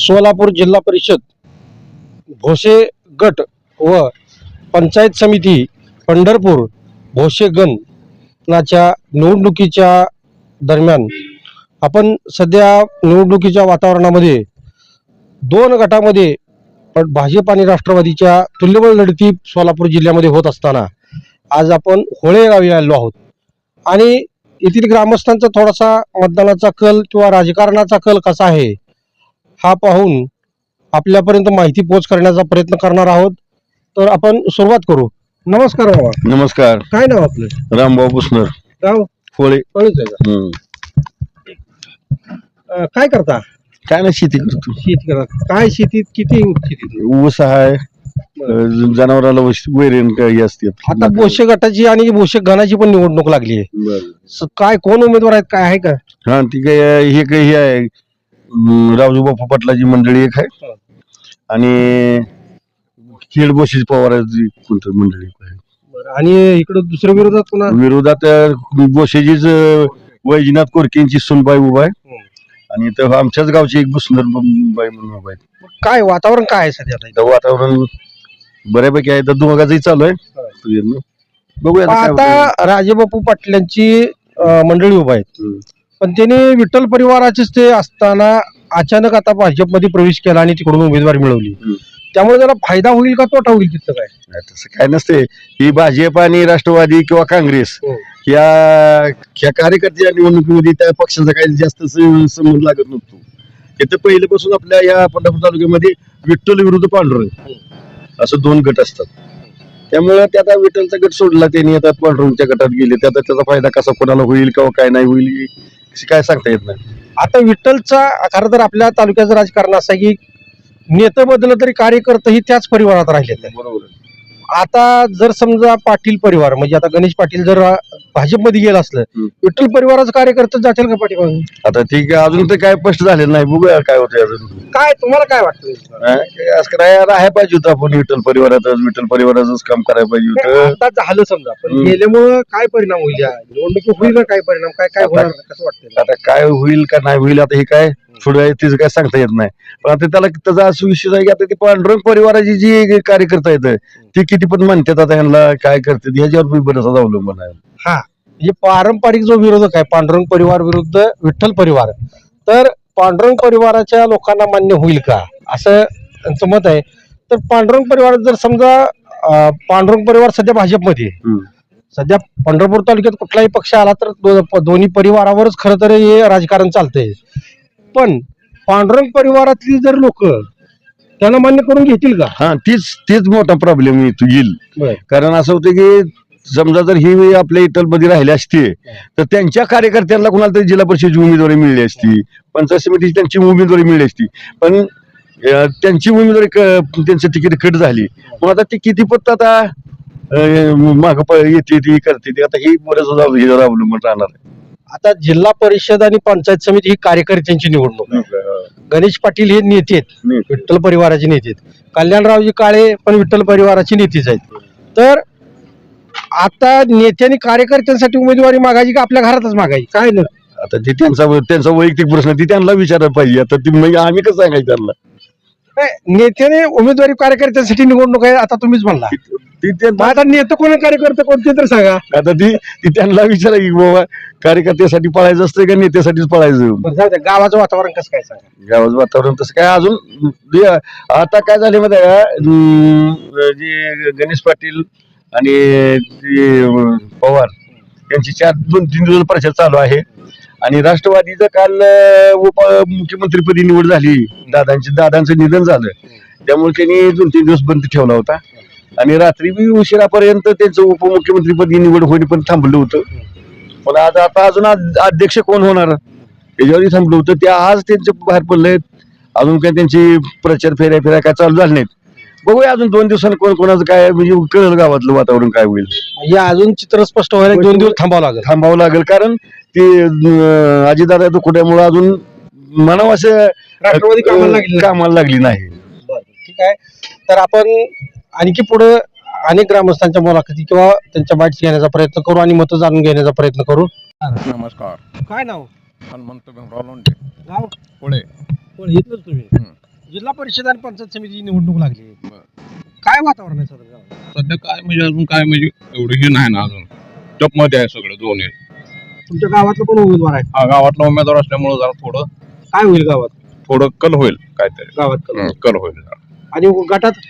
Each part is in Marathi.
सोलापूर जिल्हा परिषद भोसे गट व पंचायत समिती पंढरपूर भोसे गणाच्या निवडणुकीच्या दरम्यान आपण सध्या निवडणुकीच्या वातावरणामध्ये दोन गटामध्ये भाजप आणि राष्ट्रवादीच्या तुल्यबळ लढती सोलापूर जिल्ह्यामध्ये होत असताना आज आपण होळे गावी आलो आहोत आणि येथील ग्रामस्थांचा थोडासा मतदानाचा कल किंवा राजकारणाचा कल कसा आहे हा पाहून आपल्यापर्यंत माहिती पोच करण्याचा प्रयत्न करणार आहोत. तर आपण सुरुवात करू. नमस्कार बाबा. नमस्कार. काय नाव आपलं? रामभाऊ पुसनर. गाव फोळे. फळीच आहे का? काय करता? काय नाही, शेती करतो. शेती करता. काय शेतीत किती शेती? ऊस आहे, जनावराला वैरण काही असते. आता भोसे गटाची आणि भोसे गणाची पण निवडणूक लागली आहे. काय कोण उमेदवार आहेत, काय आहे का? हा, ती काय हे काही आहे, रावजू बापू पाटलाची मंडळी एक आहे आणि खेड भोसे पवाराची कोणती मंडळी आहे. आणि इकडे दुसऱ्या विरोधात कोणा? विरोधात भोसेचीच वैजनाथ कोरकेंची सुनबाई उभा आहे आणि इथं आमच्याच गावची एक बुसनर बाई म्हणून उभा आहे. काय वातावरण काय आहे सध्या? इथं वातावरण बऱ्यापैकी आहे, तर दोघांचंही चालू आहे. बघूया आता राजेबापू पाटलांची मंडळी उभा आहेत, पण त्यांनी विठ्ठल परिवाराचेच ते असताना अचानक आता भाजपमध्ये प्रवेश केला आणि तिकडून उमेदवारी मिळवली. त्यामुळे त्याला फायदा होईल का तोटा होईल तिथं काय? तसं काय नसते. ही भाजप आणि राष्ट्रवादी किंवा काँग्रेस या कार्यकर्त्या निवडणुकीमध्ये त्या पक्षाचा काही जास्त संबंध लागत नसतो. तिथं पहिल्यापासून आपल्या या पंढरपूर तालुक्यामध्ये विठ्ठल विरुद्ध पांडुरंग असं दोन गट असतात. त्यामुळे त्यात विठ्ठलचा गट सोडला, त्यांनी आता पांडुरंगच्या गटात गेले. त्याचा फायदा कसा कोणाला होईल किंवा काय नाही होईल काय सांगता येत नाही. आता विठ्ठलचा खरं तर आपल्या तालुक्याचं राजकारण असं आहे की नेते बदललं तरी कार्यकर्तेही त्याच परिवारात राहिले. बरोबर. आता जर समजा पाटील परिवार म्हणजे आता गणेश पाटील जर भाजपमध्ये गेलं असलं, विठ्ठल परिवाराचं कार्यकर्ते जातील का पाठीमागे? आता ठीक आहे, अजून तर काय स्पष्ट झालेलं नाही. बघूया काय होतंय अजून. काय तुम्हाला काय वाटतं? असं राहायला पाहिजे होतं आपण विठ्ठल परिवाराचंच काम करायला पाहिजे होतं. आता झालं समजा, पण गेल्यामुळं काय परिणाम होईल या निवडणुकीत? होईल ना काय परिणाम? काय काय होणार कसं वाटतं? आता काय होईल का नाही होईल आता हे काय थोडं आहे तिचं काय सांगता येत नाही. पण आता त्याचा असं विषय आहे की आता ती पांडुरंग परिवाराची जी कार्यकर्ता आहेत ती किती पण म्हणतात आता ह्यांना काय करतात ह्याच्यावर बरंच अवलंबून आहे. हा, म्हणजे पारंपरिक जो विरोधक आहे पांडुरंग परिवार विरुद्ध विठ्ठल परिवार, तर पांडुरंग परिवाराच्या लोकांना मान्य होईल का असं त्यांचं मत आहे. तर पांडुरंग परिवार जर समजा पांडुरंग परिवार सध्या भाजपमध्ये, सध्या पंढरपूर तालुक्यात कुठलाही पक्ष आला तर दोन्ही परिवारावरच खरं तर हे राजकारण चालतंय. पण पांडुरंग परिवारातली जर लोक त्यांना मान्य करून घेतील का? हा, तीच मोठा प्रॉब्लेम येईल. कारण असं होतं की समजा जर ही आपल्या इटलमध्ये राहिली असती तर त्यांच्या कार्यकर्त्यांना कुणाला तरी जिल्हा परिषदेची उमेदवारी मिळली असती, पंचायत समितीची त्यांची उमेदवारी मिळली असती. पण त्यांची उमेदवारी त्यांचं तिकीट कट झाली. मग आता ती किती पत्ता आता माग येते ती करते आता ही बरंच अवलंबून राहणार आहे. आता जिल्हा परिषद आणि पंचायत समिती ही कार्यकर्त्यांची निवडणूक आहे. गणेश पाटील हे नेते आहेत, विठ्ठल परिवाराचे नेते आहेत. कल्याणरावजी काळे पण विठ्ठल परिवाराचे नेतेच आहेत. तर आता नेत्यांनी कार्यकर्त्यांसाठी उमेदवारी मागायची का आपल्या घरातच मागायची? काय नाही, आता ते त्यांचा वैयक्तिक प्रश्न ती त्यांना विचारायला पाहिजे. आता ती म्हणजे आम्ही कसं सांगायचं त्यांना? नेत्याने उमेदवारी कार्यकर्त्यांसाठी निवडणूक आहे आता तुम्हीच म्हणला. आता नेते कोण कार्यकर्ते कोणते तर सांगा. आता ती त्यांना विचारा की बाबा कार्यकर्त्यासाठी पळायचं असतं का नेत्यासाठीच पळायचं? गावाचं वातावरण कसं काय सांगा? गावाचं वातावरण तसं काय अजून आता काय झाले मध्ये जे गणेश पाटील आणि पवार यांची 2-3 दिवस प्रचार चालू आहे आणि राष्ट्रवादीचं काल उपमुख्यमंत्रीपदी निवड झाली. दादांचं निधन झालं, त्यामुळे त्यांनी 2-3 दिवस बंद ठेवला होता आणि रात्री बी उशिरापर्यंत त्यांचं उपमुख्यमंत्रीपदी निवड होणे पण थांबलं होतं. पण आता अजून अध्यक्ष कोण होणार याच्यावरही थांबलं होतं. ते आज त्यांचे बाहेर पडले, अजून काय त्यांची प्रचार फेऱ्या काय चालू झाले नाहीत. बघूया अजून 2 दिवसांनी कोणाचं काय म्हणजे कळलं गावातलं वातावरण काय होईल. या अजून चित्र स्पष्ट व्हायला 2 दिवस थांबावं लागेल कारण ते अजितदादा तुकड्यामुळे अजून म्हणावं असं राष्ट्रवादी कामाला लागली नाही. ठीक आहे, तर आपण आणखी पुढे अनेक ग्रामस्थांच्या मुलाखती किंवा त्यांच्या बाईट्स घेण्याचा प्रयत्न करू आणि मतं जाणून घेण्याचा प्रयत्न करू. नमस्कार. काय नाव? हनुमंत भीमराव लोंढे, गाव पुणे. इथलंच तुम्ही? जिल्हा परिषद आणि पंचायत समितीची निवडणूक लागली, काय वातावरण आहे सध्या गावात? सध्या काय म्हणजे अजून काय म्हणजे एवढं हे नाही ना अजून टप मध्ये आहे सगळं दोन्ही. तुमच्या गावातलं पण उमेदवार आहे, हा गावातला उमेदवार असल्यामुळे जरा थोडं काय होईल गावात? थोडं कल होईल काहीतरी. गावात कल. कल होईल जरा. आणि गटात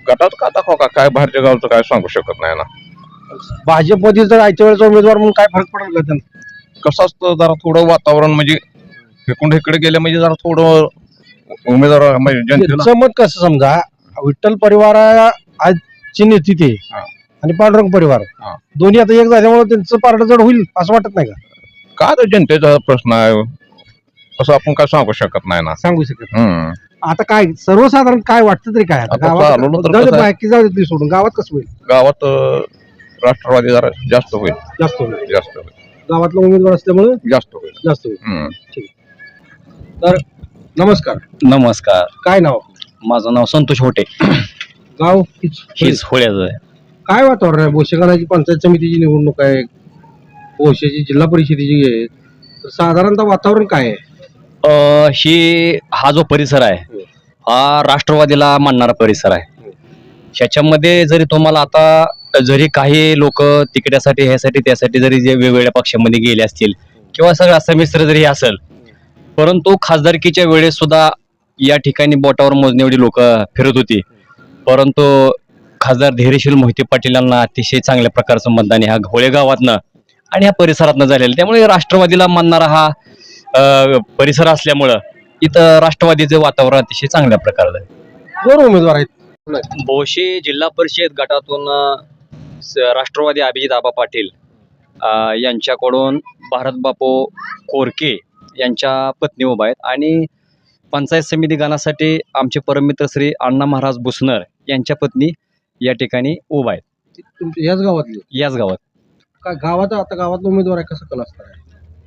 गटात का दाखवा काय बाहेरच्या गावचं काय सांगू शकत नाही ना. भाजपमध्ये जर आयत्या वेळेचा उमेदवार म्हणून काय फरक पडेल का त्यांना? कसं असतं जरा थोडं वातावरण म्हणजे फेकून इकडे गेलं म्हणजे जरा थोडं उमेदवार म्हणजे जनतेला त्यांचं मत कसं समजा, विठ्ठल परिवार आजची नेते ते हा. आणि पांडुरंग परिवार हा. दोन्ही आता एक झाल्यामुळे त्यांचं पारड जड होईल असं वाटत नाही का? काय तर जनतेचा प्रश्न आहे, असं आपण काय सांगू शकत नाही ना. सांगू शकत. हम्म. आता काय सर्वसाधारण काय वाटतं तरी काय आता आता गावात? चालवलं तर जाऊ दे, कसं आहे? बाकी जाऊ दे ती सोडून गावात कसं होईल? गावात राष्ट्रवादी जरा जास्त होईल. जास्त होईल. जास्त होईल. गावातला उमेदवार असल्यामुळे जास्त होईल. जास्त होईल. हम्म. तर नमस्कार, नमस्कार. काय नाव? माझं नाव संतोष होटे. गाव हेच होळ्याचं आहे. काय वातावरण आहे? भोसेगणाची पंचायत समितीची निवडणूक आहे, भोसेची जिल्हा परिषदेची आहे, तर साधारणतः वातावरण काय आहे? हा जो परिसर आहे हा राष्ट्रवादीला मानणारा परिसर आहे. ह्याच्यामध्ये जरी तुम्हाला आता जरी काही लोक तिकड्यासाठी ह्यासाठी त्यासाठी जरी जे वेगवेगळ्या पक्षामध्ये गेले असतील किंवा सगळा संमिश्र जरी असेल, परंतु खासदारकीच्या वेळेस सुद्धा या ठिकाणी बोटावर मोजणे एवढी लोक फिरत होती. परंतु खासदार धैर्यशील मोहिते पाटील यांना अतिशय चांगल्या प्रकारचं मतदान ह्या घोळे गावातनं आणि ह्या परिसरातनं झालेलं. त्यामुळे राष्ट्रवादीला मानणारा हा परिसर असल्यामुळं इथं राष्ट्रवादीचं वातावरण अतिशय चांगल्या प्रकारे आहे. दोन उमेदवार आहेत. भोशी जिल्हा परिषद गटातून राष्ट्रवादी अभिजित आबा पाटील यांच्याकडून भारत बापू कोरके यांच्या पत्नी उभा आहेत आणि पंचायत समिती गणासाठी आमचे परममित्र श्री अण्णा महाराज बुसनर यांच्या पत्नी या ठिकाणी उभा आहेत. तुमच्या याच गावातले? याच गावात. काय गावात आता गावातला उमेदवार आहे, कसं कल असणार आहे?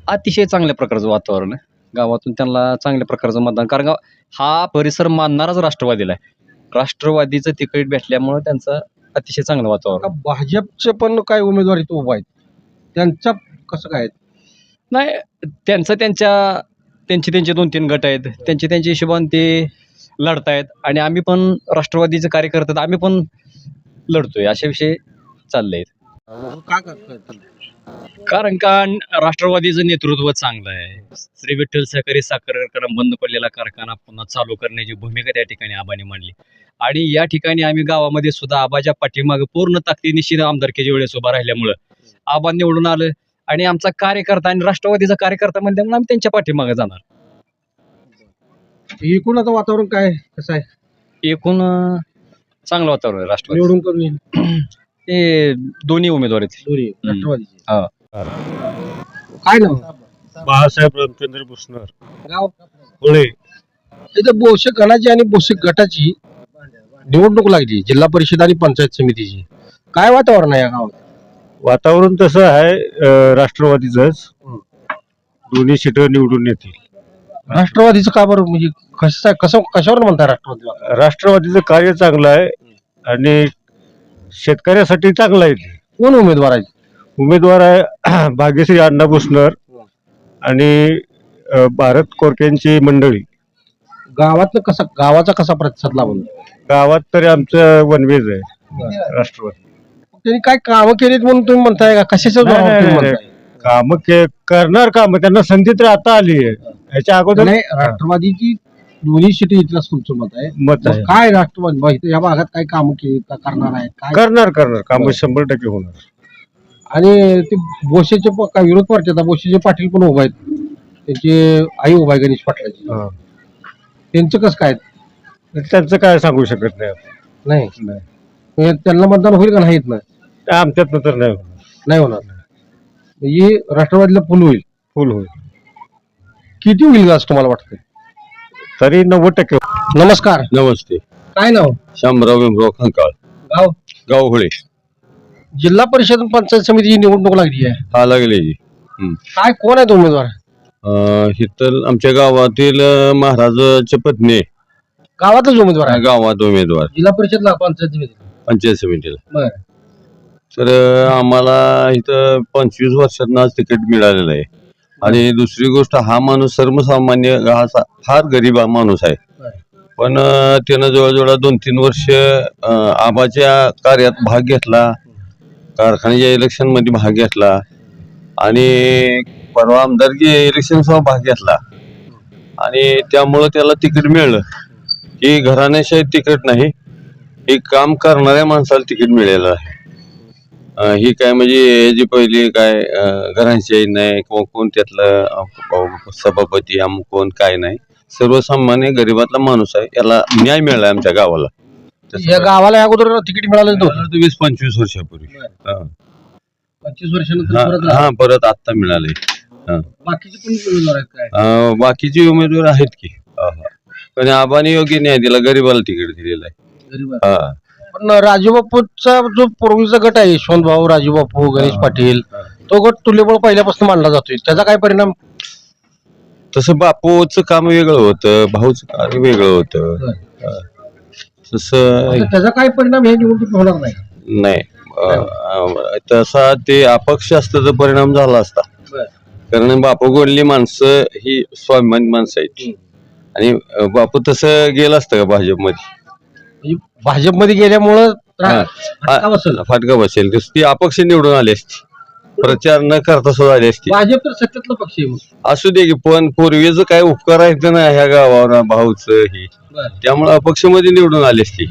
अतिशय चांगल्या प्रकारचं वातावरण आहे गावातून त्यांना चांगल्या प्रकारचं मतदान, कारण हा परिसर मानणाराच राष्ट्रवादीला आहे. राष्ट्रवादीचं तिकीट भेटल्यामुळे त्यांचं अतिशय चांगलं वातावरण. का भाजपचे पण काय उमेदवार इथं उभा आहेत, त्यांच्या कसं काय? नाही, त्यांचे 2-3 गट आहेत, त्यांच्या हिशोबाने ते लढतायत आणि आम्ही पण राष्ट्रवादीचे कार्यकर्ते आम्ही पण लढतोय, अशा विषय चालले आहेत. का करताय? कारण का राष्ट्रवादीचं नेतृत्व चांगलं आहे. श्री विठ्ठल सहकारी साखर कारखाना बंद पडलेला कारखाना पुन्हा चालू करण्याची भूमिका त्या ठिकाणी आबाने मांडली आणि या ठिकाणी आम्ही गावामध्ये सुद्धा आबाच्या पाठीमागे पूर्ण ताकदीनिशी आमदारकीच्या वेळेस उभा राहिल्यामुळं आबा निवडून आलं आणि आमचा कार्यकर्ता आणि राष्ट्रवादीचा कार्यकर्ता म्हणल्यामुळे आम्ही त्यांच्या पाठीमागे जाणार. एकूण आता वातावरण काय कसं आहे? एकूण चांगलं वातावरण आहे राष्ट्रवादी. निवडून करून येईल ते दोन्ही उमेदवार आहेत. दोन्ही राष्ट्रवादीचे. हा. काय नाव? बाळासाहेब रामचंद्र बुसनर, गाव? होळे. इथं बोशे गणाची आणि बोशे गटाची निवडणूक लागली, जिल्हा परिषद आणि पंचायत समितीची. काय वातावरण आहे या गावात? वातावरण तसं आहे राष्ट्रवादीचंच, दोन्ही सीट निवडून येतील. राष्ट्रवादीचं का बरं, म्हणजे कशावर म्हणताय राष्ट्रवादी? राष्ट्रवादीचं कार्य चांगलं आहे आणि शेतकऱ्यासाठी चांगलं आहे. कोण उमेदवार आहेत? उमेदवार आहे भाग्यश्री अण्णा बुसनर आणि भारत कोरकेंची मंडळी. गावाचा कसा प्रतिसाद लावून? गावात तरी आमचं वनवेज आहे राष्ट्रवादी. त्यांनी काय कामं केलीत म्हणून तुम्ही म्हणताय का कशाचं नाही, नाही, तुम्ही नाही. म्हणताय? करणार काम, त्यांना संधी तर आता आली आहे. याच्या अगोदर नाही, राष्ट्रवादीची दोन्ही सीटी इथलाच तुमचं मत आहे. मत आहे. मग काय राष्ट्रवादी या भागात काय कामं केली का करणार आहे काय? करणार काम 100% होणार. आणि ते बोशेचे काय विरोध पडतात, बोशेचे पाटील पण उभा आहेत, त्यांची आई उभा आहे गणेश पाटलाची. हा. त्यांचं कसं काय? त्यांचं काय सांगू शकत नाही. नाही, त्यांना मतदान होईल का नाही? आमच्यात तर नाही होणार. म्हणजे राष्ट्रवादीला फुल होईल. किती होईल असं तुम्हाला वाटतं? तरी 90%. नमस्कार, नमस्ते. काय नाव? शामराव भीमराव खंकाळ, गाव? गाव होळे. जिल्हा परिषद आणि पंचायत समितीची निवडणूक लागली आहे, हा लागले. काय कोण आहेत उमेदवार? इथं आमच्या गावातील महाराजाच्या पत्नी गावातच उमेदवार आहे? गावात उमेदवार जिल्हा परिषदला पंचायत समितीला? पंचायत समितीला. बरं. तर आम्हाला इथं 25 वर्षांना आज तिकीट मिळालेलं आहे आणि दुसरी गोष्ट हा माणूस सर्वसामान्य फार गरीब माणूस आहे. पण त्यानं जवळजवळ 2-3 वर्ष आबाच्या कार्यात भाग घेतला, कारखान्याच्या इलेक्शन मध्ये भाग घेतला आणि परवा आमदारकी इलेक्शन सुद्धा भाग घेतला आणि त्यामुळं त्याला तिकीट मिळलं. ही घराण्याशाही तिकीट नाही, हे काम करणाऱ्या माणसाला तिकीट मिळालेलं आहे. ही काय म्हणजे जी पहिली काय घराण्याशाही नाही किंवा कोण त्यातलं सभापती अमुक कोण काय नाही, सर्वसामान्य गरिबातला माणूस आहे, याला न्याय मिळाला आमच्या गावाला. या गावाला अगोदर तिकीट मिळालं नव्हतं. 20-25 वर्षापूर्वी 25 वर्षानंतर हा परत आता मिळाले. बाकीचे पण उमेदवार आहेत काय? बाकीचे उमेदवार आहेत की, पण आबाने योग्य न्याय दिला, गरीबाला तिकीट दिलेलं आहे. हा पण राजूबापूचा जो पूर्वीचा गट आहे, यशवंतभाऊ, राजूबापू, गणेश पाटील, तो गट तुल्यबळ पहिल्यापासून मानला जातोय, त्याचा काय परिणाम? तसं बापूचं काम वेगळं होतं, भाऊचं काम वेगळं होतं. तसं त्याचा काय परिणाम हे निवडणूक होणार नाही? नाही, तसा ते अपक्ष असतं परिणाम झाला असता. कारण बापू गोडली माणसं ही स्वाभिमानी माणसं आहेत आणि बापू तसं गेलं असतं का भाजपमध्ये? भाजपमध्ये गेल्यामुळं फाटका बसेल, ती अपक्ष निवडून आली असती, प्रचार न करता सुद्धा आली असती. भाजप तर सत्तेतला पक्ष आहे. असू दे की, पण पूर्वीचं काय उपकार आहेत ना ह्या गावावर भाऊचं ही, त्यामुळे अपक्ष मध्ये निवडून आली असती.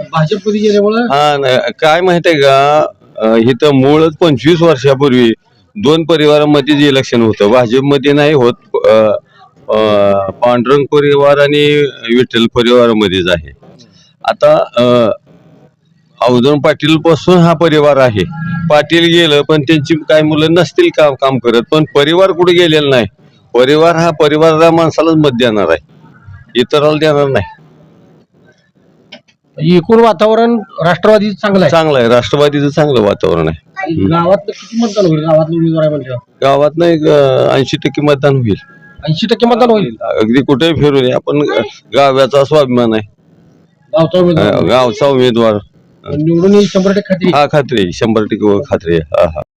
भाजपमध्ये गेल्यामुळं काय माहित आहे का, इथं मूळच 25 वर्षापूर्वी 2 परिवारामध्ये जे इलेक्शन होतं, भाजपमध्ये नाही होत, पांडुरंग परिवार आणि विठ्ठल परिवारामध्येच आहे. आता अवधून पाटील पासून हा परिवार आहे. पाटील गेलं पण त्यांची काय मुलं नसतील काम करत, पण परिवार कुठे गेलेला नाही. परिवार हा परिवाराला माणसालाच मत देणार आहे, इतराला देणार नाही. एकूण वातावरण राष्ट्रवादीचं चांगलं आहे. चांगलं आहे, राष्ट्रवादीचं चांगलं वातावरण आहे. गावात किती मतदान होईल? गावातलं उमेदवार आहे म्हणजे गावात नाही 80% मतदान होईल. 80% मतदान होईल. अगदी कुठेही फिरून आपण गावाचा स्वाभिमान आहे, गावचा उमेदवार गावचा उमेदवार निवडून येईल 100% खात्री. हा खात्री, 100% खात्री आहे. हा.